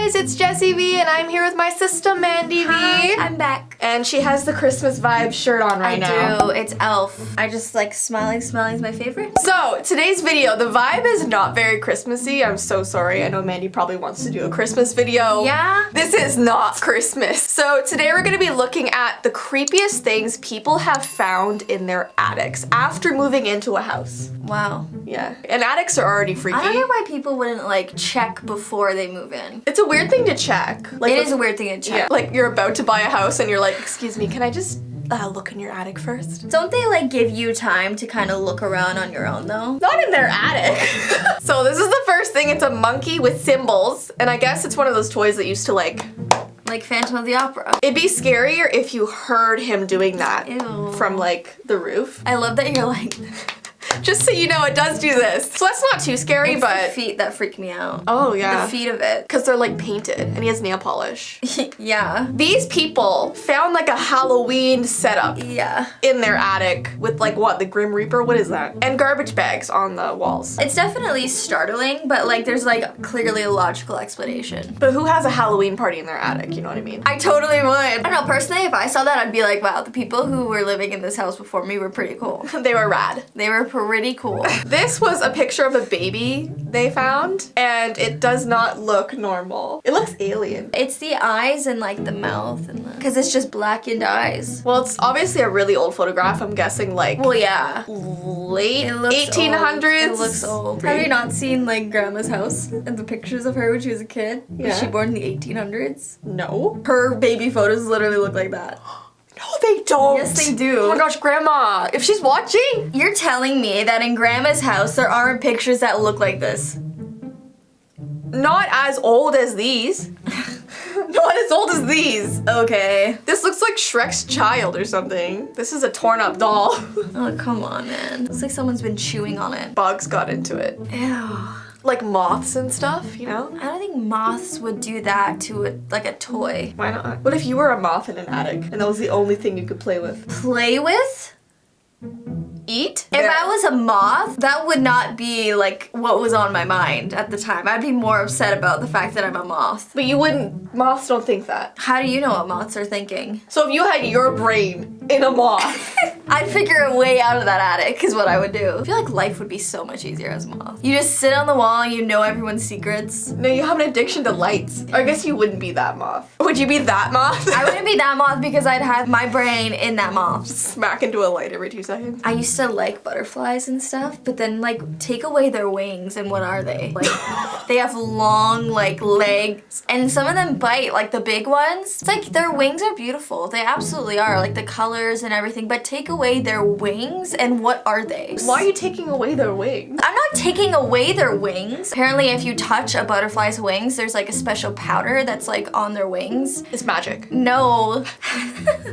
guys, it's Jessii Vee and I'm here with my sister Mandy Vee. I'm back. And she has the Christmas vibe shirt on right now. I do. It's Elf. I just like smiling. Smiling's my favorite. So today's video, the vibe is not very Christmassy. I'm so sorry. I know Mandy probably wants to do a Christmas video. Yeah. This is not Christmas. So today we're gonna be looking at the creepiest things people have found in their attics after moving into a house. Wow. Yeah. And attics are already freaky. I don't know why people wouldn't like check before they move in. It's a weird thing to check. Like, it is a weird thing to check. Yeah, like you're about to buy a house and you're like, excuse me, can I just look in your attic first? Don't they like give you time to kind of look around on your own though? Not in their attic. So this is the first thing. It's a monkey with cymbals. And I guess it's one of those toys that used to like Phantom of the Opera. It'd be scarier if you heard him doing that. Ew. From like the roof. I love that you're like... Just so you know, it does do this. So that's not too scary, it's but... the feet that freak me out. Oh, yeah. The feet of it. Because they're like painted and he has nail polish. Yeah. These people found like a Halloween setup in their attic with like what, the Grim Reaper? What is that? And garbage bags on the walls. It's definitely startling, but like there's like clearly a logical explanation. But who has a Halloween party in their attic? You know what I mean? I totally would. I don't know, personally, if I saw that, I'd be like, wow, the people who were living in this house before me were pretty cool. They were rad. They were pretty cool. This was a picture of a baby they found, and it does not look normal. It looks alien. It's the eyes and like the mouth, and because it's just blackened eyes. Well, it's obviously a really old photograph. I'm guessing like, well, yeah, late it looks 1800s. Old. It looks old. Have you not seen like Grandma's house and the pictures of her when she was a kid? Yeah. Was she born in the 1800s? No. Her baby photos literally look like that. No, they don't. Yes, they do. Oh my gosh, Grandma, if she's watching. You're telling me that in Grandma's house there aren't pictures that look like this? Not as old as these. Not as old as these. Okay. This looks like Shrek's child or something. This is a torn up doll. Oh, come on, man. Looks like someone's been chewing on it. Bugs got into it. Ew. Like moths and stuff, you know? I don't think moths would do that to a toy. Why not? What if you were a moth in an attic and that was the only thing you could play with? Play with? Eat? If I was a moth, that would not be like what was on my mind at the time. I'd be more upset about the fact that I'm a moth. But you wouldn't, moths don't think that. How do you know what moths are thinking? So if you had your brain in a moth. I'd figure a way out of that attic is what I would do. I feel like life would be so much easier as a moth. You just sit on the wall and you know everyone's secrets. No, you have an addiction to lights. I guess you wouldn't be that moth. Would you be that moth? I wouldn't be that moth because I'd have my brain in that moth. Smack into a light every 2 seconds. I used to like butterflies and stuff, but then like take away their wings and what are they? Like they have long like legs and some of them bite, like the big ones. It's like their wings are beautiful. They absolutely are, like the colors and everything, but take away their wings and what are they? Why are you taking away their wings? I'm not taking away their wings. Apparently if you touch a butterfly's wings, there's like a special powder that's like on their wings. It's magic. No.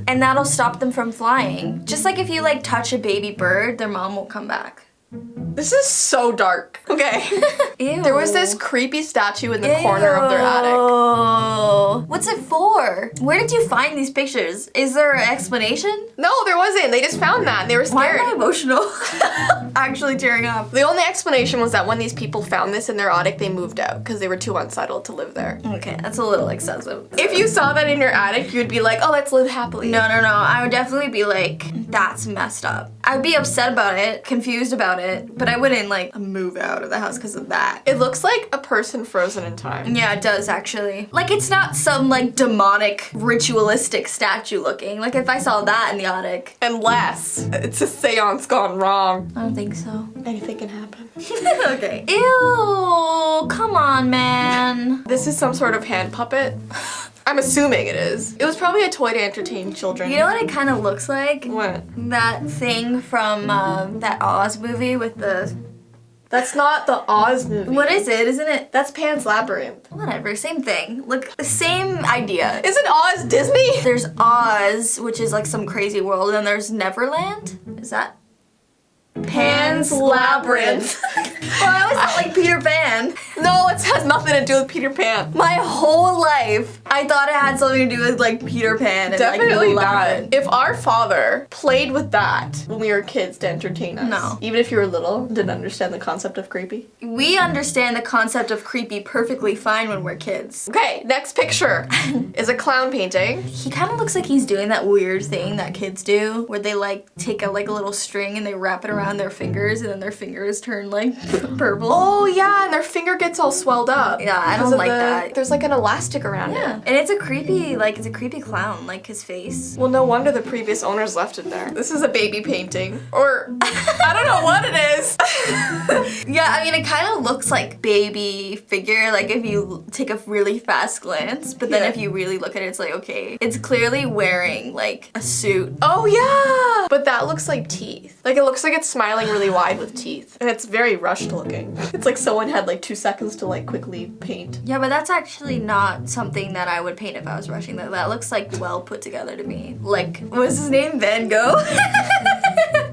And that'll stop them from flying. Just like if you like touch a baby bird, their mom won't come back. This is so dark. Okay. Ew. There was this creepy statue in the corner of their attic. Oh. What's it for? Where did you find these pictures? Is there an explanation? No, there wasn't. They just found that and they were Why scared. am I emotional? Actually tearing up. The only explanation was that when these people found this in their attic, they moved out because they were too unsettled to live there. Okay, that's a little excessive. If you saw that in your attic, you'd be like, oh, let's live happily. No. I would definitely be like, that's messed up. I'd be upset about it, confused about it, but I wouldn't like move out of the house because of that. It looks like a person frozen in time. Yeah, it does actually. Like it's not some like demonic, ritualistic statue looking. Like if I saw that in the attic. Unless it's a seance gone wrong. I don't think so. Anything can happen. Okay. Ew, come on, man. This is some sort of hand puppet. I'm assuming it is. It was probably a toy to entertain children. You know what it kind of looks like? What? That thing from that Oz movie with the... That's not the Oz movie. What is it? Isn't it? That's Pan's Labyrinth. Whatever, same thing. Look, the same idea. Isn't Oz Disney? There's Oz, which is like some crazy world, and then there's Neverland. Is that? Pan's Labyrinth. Well, I always thought like Peter Pan. No, it has nothing to do with Peter Pan. My whole life, I thought it had something to do with like Peter Pan and Definitely like not. Labyrinth. If our father played with that when we were kids to entertain us, No. even if you were little, didn't understand the concept of creepy. We understand the concept of creepy perfectly fine when we're kids. Okay, next picture is a clown painting. He kind of looks like he's doing that weird thing that kids do, where they like take a little string and they wrap it around their fingers, and then their fingers turn like purple. Oh yeah, and their finger gets all swelled up. Yeah, I because don't of like that. There's like an elastic around Yeah, it. and it's a creepy clown, like his face. Well, no wonder the previous owners left it there. This is a baby painting. Or, I don't know what it is. Yeah, I mean, it kind of looks like baby figure, like if you take a really fast glance, but then Yeah. if you really look at it, it's like, okay, it's clearly wearing like a suit. Oh yeah! But that looks like teeth. Like it looks like it's smiling really wide with teeth. And it's very rushed looking. It's like someone had like 2 seconds to like quickly paint. Yeah, but that's actually not something that I would paint if I was rushing. That looks like well put together to me. Like, what's his name? Van Gogh?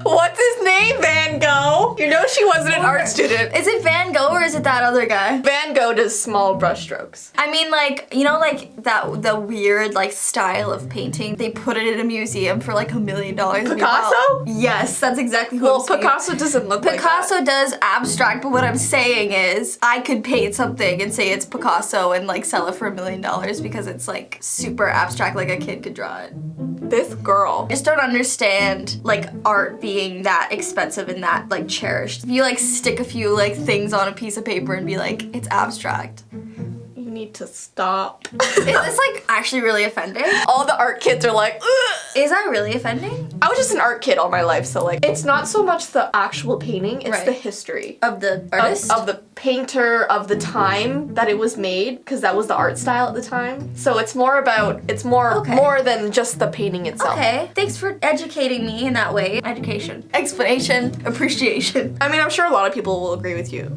What's his name, Van Gogh? You know she wasn't an art student. Is it Van Gogh or is it that other guy? Van Gogh does small brush strokes. I mean, like, you know, like the weird like style of painting. They put it in a museum for like $1 million. Picasso? Yes, that's exactly who Well, I'm speaking. Picasso doesn't look like Picasso that. does abstract, but what I'm saying is I could paint something and say it's Picasso and like sell it for $1 million because it's like super abstract, like a kid could draw it. This girl. I just don't understand like art being that expensive and that like cherished. If you like stick a few like things on a piece of paper and be like, it's abstract. You need to stop. It's like actually really offending. All the art kids are like, ugh. Is that really offending? I was just an art kid all my life, so like, it's not so much the actual painting, it's Right. the history. Of the artist? Of the painter, of the time that it was made, because that was the art style at the time. So it's more about, it's more Okay. more than just the painting itself. Okay, thanks for educating me in that way. Education, explanation, appreciation. I mean, I'm sure a lot of people will agree with you.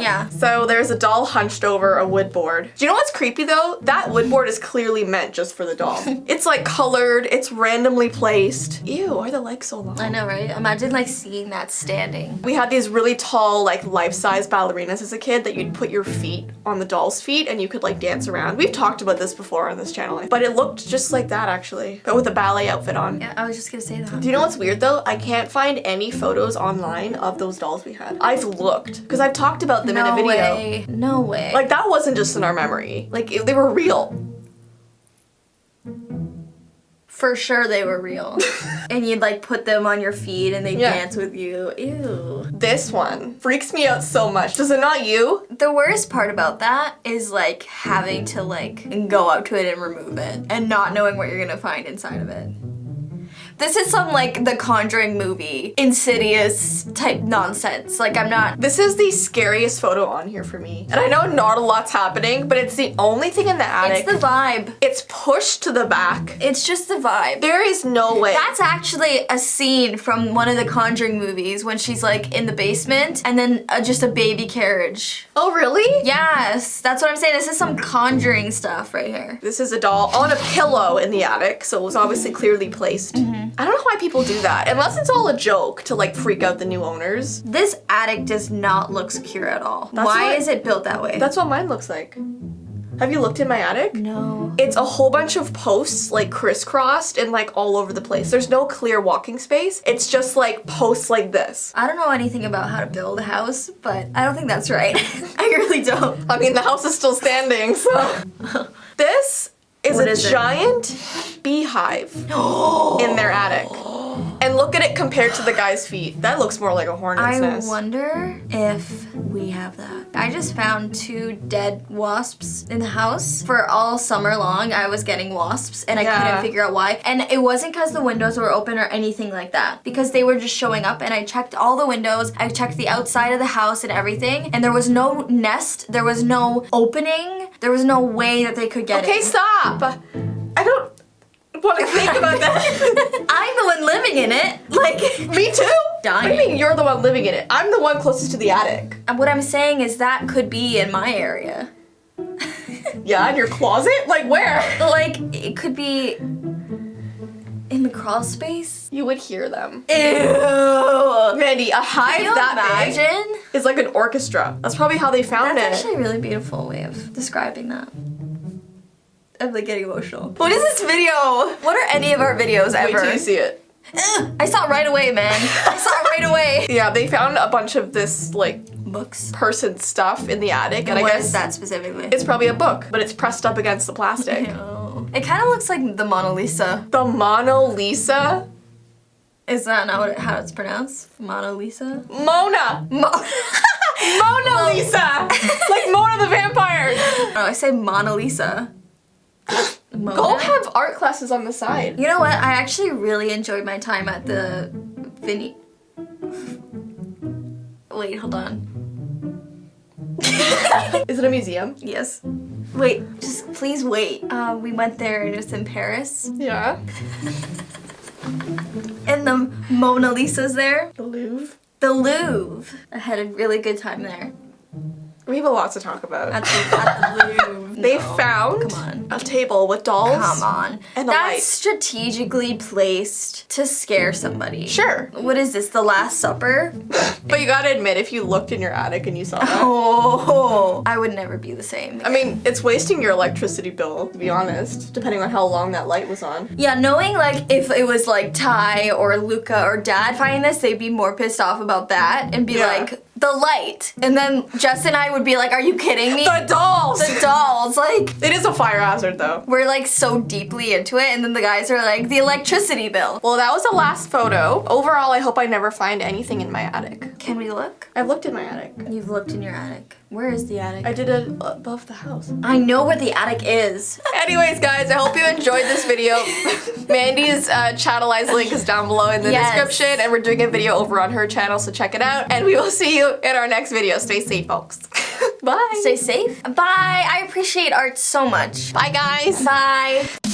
Yeah. So there's a doll hunched over a wood board. Do you know what's creepy though? That wood board is clearly meant just for the doll. It's like colored, it's randomly placed. Ew, why are the legs so long? I know, right? Imagine like seeing that standing. We had these really tall, like life-size ballerinas as a kid that you'd put your feet on the doll's feet and you could like dance around. We've talked about this before on this channel, but it looked just like that actually, but with a ballet outfit on. Yeah, I was just gonna say that. Do you know what's weird though? I can't find any photos online of those dolls we had. I've looked, because I've talked about them in a No video. way. No way. Like that wasn't just in our memory. Like they were real. for sure they were real. And you'd like put them on your feet and they'd Yeah. dance with you. Ew. This one freaks me out so much. Does it not you? The worst part about that is like having to like go up to it and remove it and not knowing what you're gonna find inside of it. This is some like The Conjuring movie, Insidious type nonsense. Like I'm not. This is the scariest photo on here for me. And I know not a lot's happening, but it's the only thing in the attic. It's the vibe. It's pushed to the back. It's just the vibe. There is no way. That's actually a scene from one of the Conjuring movies when she's like in the basement and then just a baby carriage. Oh, really? Yes, that's what I'm saying. This is some Conjuring stuff right here. This is a doll on a pillow in the attic, so it was obviously clearly placed. I don't know why people do that, unless it's all a joke to like freak out the new owners. This attic does not look secure at all. That's Why what- is it built that way? That's what mine looks like. Have you looked in my attic? No. It's a whole bunch of posts like crisscrossed and like all over the place. There's no clear walking space. It's just like posts like this. I don't know anything about how to build a house, but I don't think that's right. I really don't. I mean, the house is still standing, so. This is What a is it? giant beehive in their attic. And look at it compared to the guy's feet. That looks more like a hornet's I nest. wonder if we have that. I just found 2 dead wasps in the house. For all summer long, I was getting wasps and I Yeah. couldn't figure out why. And it wasn't because the windows were open or anything like that. Because they were just showing up and I checked all the windows. I checked the outside of the house and everything. And there was no nest. There was no opening. There was no way that they could get Okay, in. stop. I don't want to think about that. I'm the one living in it. Like, Me too. Dying. What do you mean you're the one living in it? I'm the one closest to the attic. and what I'm saying is that could be in my area. Yeah, in your closet? Like where? Like, it could be in the crawl space. You would hear them. Ew. Man, Mandy, a hive Can you that big imagine? is like an orchestra. That's probably how they found That's it. actually a really beautiful way of describing that. I'm like getting emotional. What is this video? What are any of our videos ever? Wait till you see it. I saw it right away, man. I saw it right away. Yeah, they found a bunch of this like Books. person stuff in the attic, and I What guess is that specifically? it's probably a book, but it's pressed up against the plastic. Ew. It kind of looks like the Mona Lisa. The Mona Lisa? Is that not how it's pronounced? Mona Lisa? Mona! Mona Lisa! Like Mona the vampire! No, I say Mona Lisa. Mona? Go have art classes on the side. You know what? I actually really enjoyed my time at the Wait, hold on. Is it a museum? Yes. Wait, just please wait. We went there and it was in Paris. Yeah. And the Mona Lisa's there. The Louvre. The Louvre. I had a really good time there. We have a lot to talk about. At the Louvre. They No, found come on. a table with dolls. Come on. And a That's light. strategically placed to scare somebody. Sure. What is this, the Last Supper? But you gotta admit, if you looked in your attic and you saw that. Oh, I would never be the same. I mean, it's wasting your electricity bill, to be honest, depending on how long that light was on. Yeah, knowing like if it was like Ty or Luca or Dad finding this, they'd be more pissed off about that and be Yeah. like, the light. And then Jess and I would be like, are you kidding me? The dolls! The dolls, like, It is a fire hazard, though. we're like so deeply into it, and then the guys are like, the electricity bill. Well, that was the last photo. Overall, I hope I never find anything in my attic. Can we look? I've looked in my attic. You've looked in your attic. Where is the attic? I did it above the house. I know where the attic is. Anyways, guys, I hope you enjoyed this video. Mandy's channelized link is down below in the Yes. description, and we're doing a video over on her channel, so check it out. And we will see you in our next video. Stay safe, folks. Bye. Stay safe. Bye. I appreciate art so much. Bye, guys. Bye.